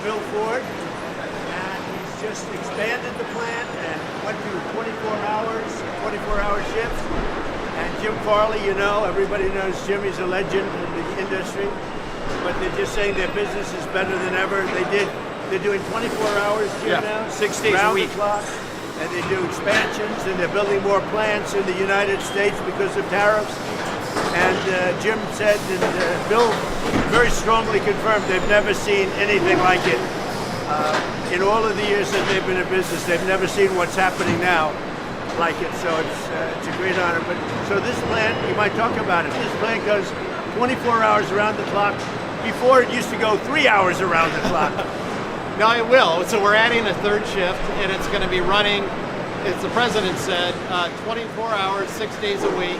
Bill Ford, and he's just expanded the plant and went to 24-hour shifts. And Jim Farley, you know, everybody knows Jim. He's a legend in the industry. But they're just saying their business is better than ever. They're doing 24 hours, Jim, now, 6 days a week. Round the clock. And they do expansions, and they're building more plants in the United States because of tariffs. And Jim said, and Bill very strongly confirmed, they've never seen anything like it. In all of the years that they've been in business, they've never seen what's happening now like it. So it's a great honor. But so this plant, you might talk about it. This plant goes 24 hours around the clock. Before it used to go 3 hours around the clock. No, it will. So we're adding a third shift, and it's going to be running, as the president said, 24 hours, 6 days a week.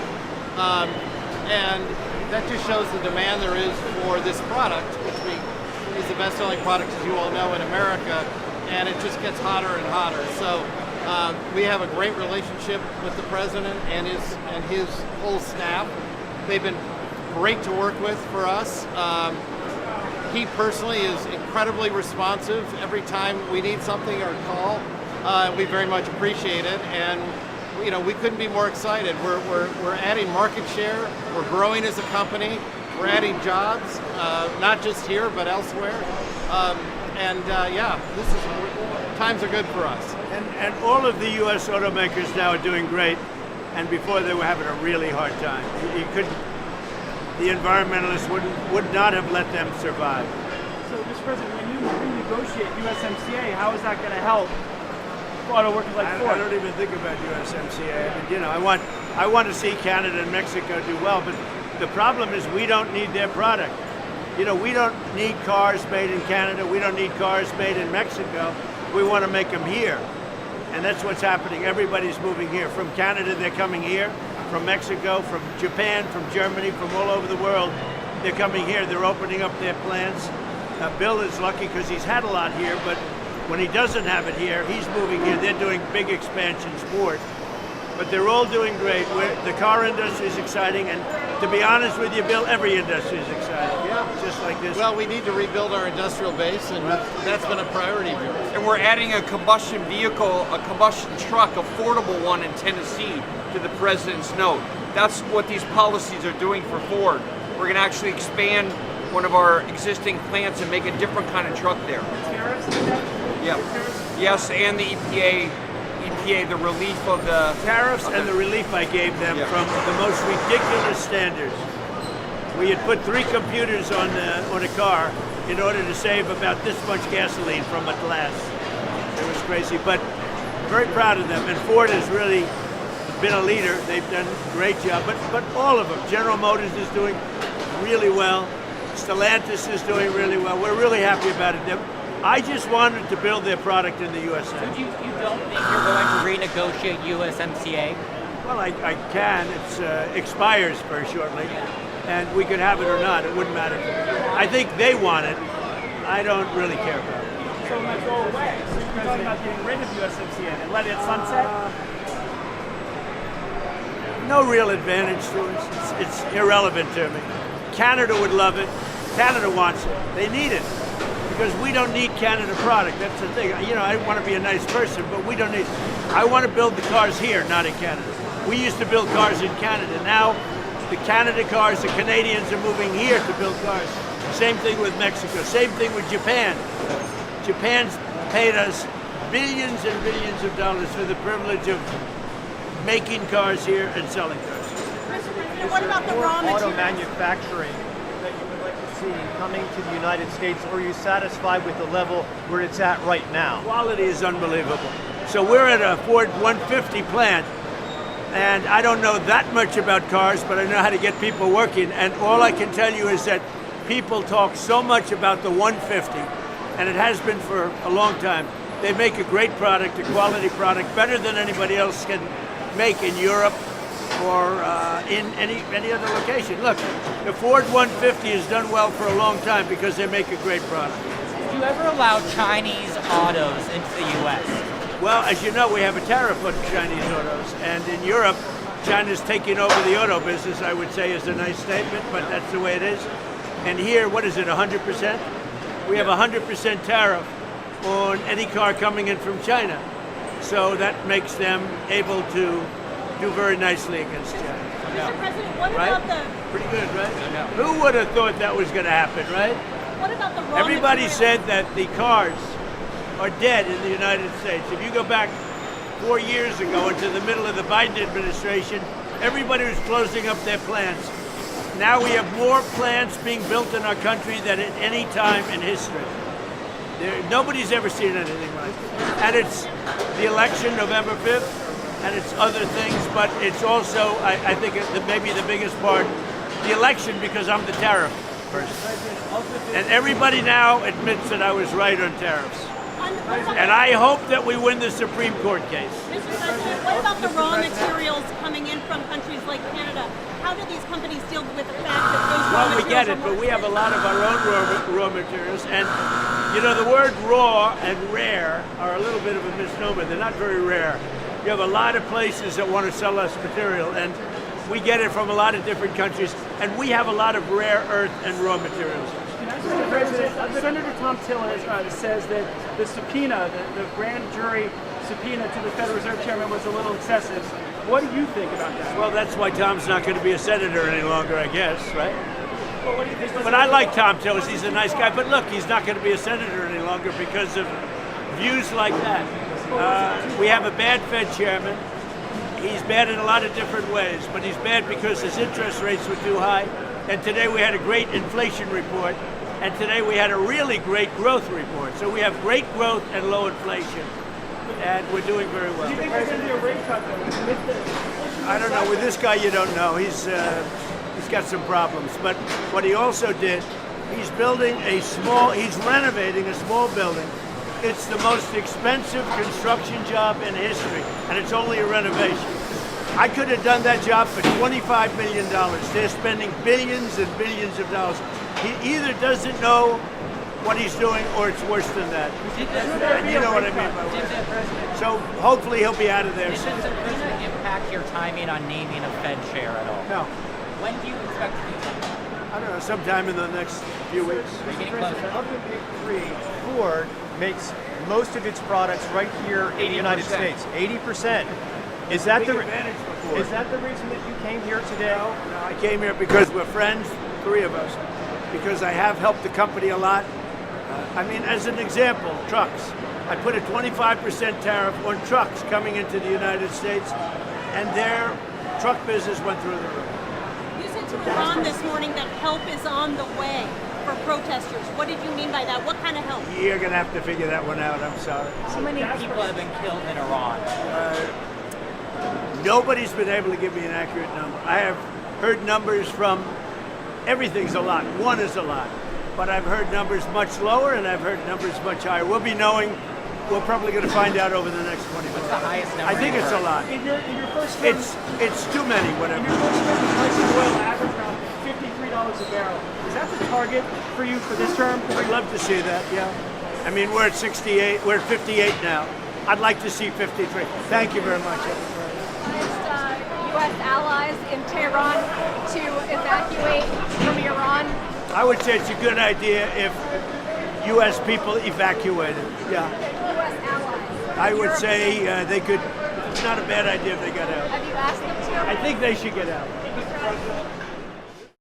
And that just shows the demand there is for this product, which is the best-selling product, as you all know, in America, and it just gets hotter and hotter. So we have a great relationship with the president and his whole staff. They've been great to work with for us. He personally is incredibly responsive every time we need something or call. We very much appreciate it, and you know, we couldn't be more excited. We're adding market share. We're growing as a company. We're adding jobs, not just here but elsewhere. Yeah, times are good for us. And all of the U.S. automakers now are doing great, and before they were having a really hard time. The environmentalists would not have let them survive. So, Mr. President, when you renegotiate USMCA, how is that going to help auto workers like Ford? I don't even think about USMCA. I mean, you know, I want to see Canada and Mexico do well, but the problem is we don't need their product. You know, we don't need cars made in Canada. We don't need cars made in Mexico. We want to make them here. And that's what's happening. Everybody's moving here. From Canada, they're coming here. From Mexico, from Japan, from Germany, from all over the world, they're coming here. They're opening up their plants. Bill is lucky because he's had a lot here, but when he doesn't have it here, he's moving here. They're doing big expansions for it. But they're all doing great. The car industry is exciting, and to be honest with you, Bill, every industry is exciting. Yeah, just like this. Well, we need to rebuild our industrial base, and that's been a priority for us. And we're adding a combustion vehicle, a combustion truck, affordable one in Tennessee, to the president's note. That's what these policies are doing for Ford. We're going to actually expand one of our existing plants and make a different kind of truck there. Tariffs? Yeah. Yes, and the EPA, the relief of the tariffs and the relief I gave them from the most ridiculous standards. We had put 3 computers on a car in order to save about this much gasoline from a glass. It was crazy, but very proud of them. And Ford has really been a leader. They've done a great job, but all of them. General Motors is doing really well. Stellantis is doing really well. We're really happy about it. I just wanted to build their product in the USA. So you don't think you're going to renegotiate USMCA? Well, I can. It expires very shortly, and we could have it or not. It wouldn't matter. I think they want it. I don't really care about it. So it might go away. So you're talking about getting rid of USMCA and let it sunset? No real advantage to us. It's irrelevant to me. Canada would love it. Canada wants it. They need it. Because we don't need Canada product. That's the thing. You know, I want to be a nice person, but we don't need. I want to build the cars here, not in Canada. We used to build cars in Canada. Now, the Canada cars, the Canadians are moving here to build cars. Same thing with Mexico. Same thing with Japan. Japan's paid us billions and billions of dollars for the privilege of making cars here and selling cars. What about the raw materials? Auto manufacturing that you would like to see coming to the United States, or are you satisfied with the level where it's at right now? Quality is unbelievable. So we're at a Ford 150 plant, and I don't know that much about cars, but I know how to get people working, and all I can tell you is that people talk so much about the 150, and it has been for a long time. They make a great product, a quality product, better than anybody else can make in Europe or in any other location. Look, the Ford 150 has done well for a long time because they make a great product. Did you ever allow Chinese autos into the U.S.? Well, as you know, we have a tariff on Chinese autos, and in Europe, China's taking over the auto business, I would say is a nice statement, but that's the way it is. And here, what is it, 100%? we have a 100% tariff on any car coming in from China. So that makes them able to do very nicely against China. Mr. President, what Right? about the Pretty good, right? Who would have thought that was going to happen, right? what about the raw Everybody materials? said that the cars are dead in the United States. If you go back 4 years ago into the middle of the Biden administration, everybody was closing up their plants. Now we have more plants being built in our country than at any time in history. Nobody's ever seen anything like it. And it's the election November 5th, and it's other things, but it's also, I think, maybe the biggest part, the election, because I'm the tariff person. And everybody now admits that I was right on tariffs. And I hope that we win the Supreme Court case. Mr. President, what about the raw materials coming in from countries like Canada? How do these companies deal with the fact that those raw Well, we materials get it, are but more we have a expensive? lot of our own raw materials. And, you know, the word raw and rare are a little bit of a misnomer. They're not very rare. You have a lot of places that want to sell us material, and we get it from a lot of different countries. And we have a lot of rare earth and raw materials. Mr. President, Senator Tom Tillis says that the subpoena, the grand jury subpoena to the Federal Reserve Chairman was a little excessive. What do you think about that? Well, that's why Tom's not going to be a senator any longer, I guess, right? Well, what do you think? But I like Tom Tillis. He's a nice guy. But look, he's not going to be a senator any longer because of views like that. We have a bad Fed chairman. He's bad in a lot of different ways, but he's bad because his interest rates were too high. And today we had a great inflation report. And today we had a really great growth report. So we have great growth and low inflation. And we're doing very well. Do you think there's going to be a rate cut though? With the- I don't know. With this guy, you don't know. He's got some problems. But what he also did, he's renovating a small building. It's the most expensive construction job in history, and it's only a renovation. I could have done that job for $25 million. They're spending billions and billions of dollars. He either doesn't know what he's doing, or it's worse than that. And you know what I mean by that. So hopefully he'll be out of there Did the soon. subpoena impact your timing on naming a Fed chair at all? No, When do you expect to do that? I don't know, sometime in the next few weeks. Are you getting closer? Of the big three, Ford makes most of its products right here in the United 80%. States. 80%. Is that Big the advantage for Ford. is that the reason that you came here today? No, I came here because we're friends, three of us, because I have helped the company a lot. I mean, as an example, trucks. I put a 25% tariff on trucks coming into the United States, and their truck business went through the roof. You said to Iran this morning that help is on the way for protesters. What did you mean by that? What kind of help? You're going to have to figure that one out, I'm sorry. How many people have been killed in Iran? Nobody's been able to give me an accurate number. I have heard numbers from, everything's a lot, one is a lot. But I've heard numbers much lower, and I've heard numbers much higher. We'll be knowing, we're probably going to find out over the next 20 minutes. What's the highest number? I think you've it's a heard? lot. In your first term, It's too many, in whatever. your first term, the price of oil averaged around $53 a barrel. Is that the target for you for this term? I'd love to see that, yeah. I mean, we're at 68, we're at 58 now. I'd like to see 53. Thank you very much. U.S. allies in Tehran to evacuate from Iran? I would say it's a good idea if U.S. people evacuated. Yeah, U.S. allies. I would say they could. It's not a bad idea if they got out. Have you asked them to? I think they should get out.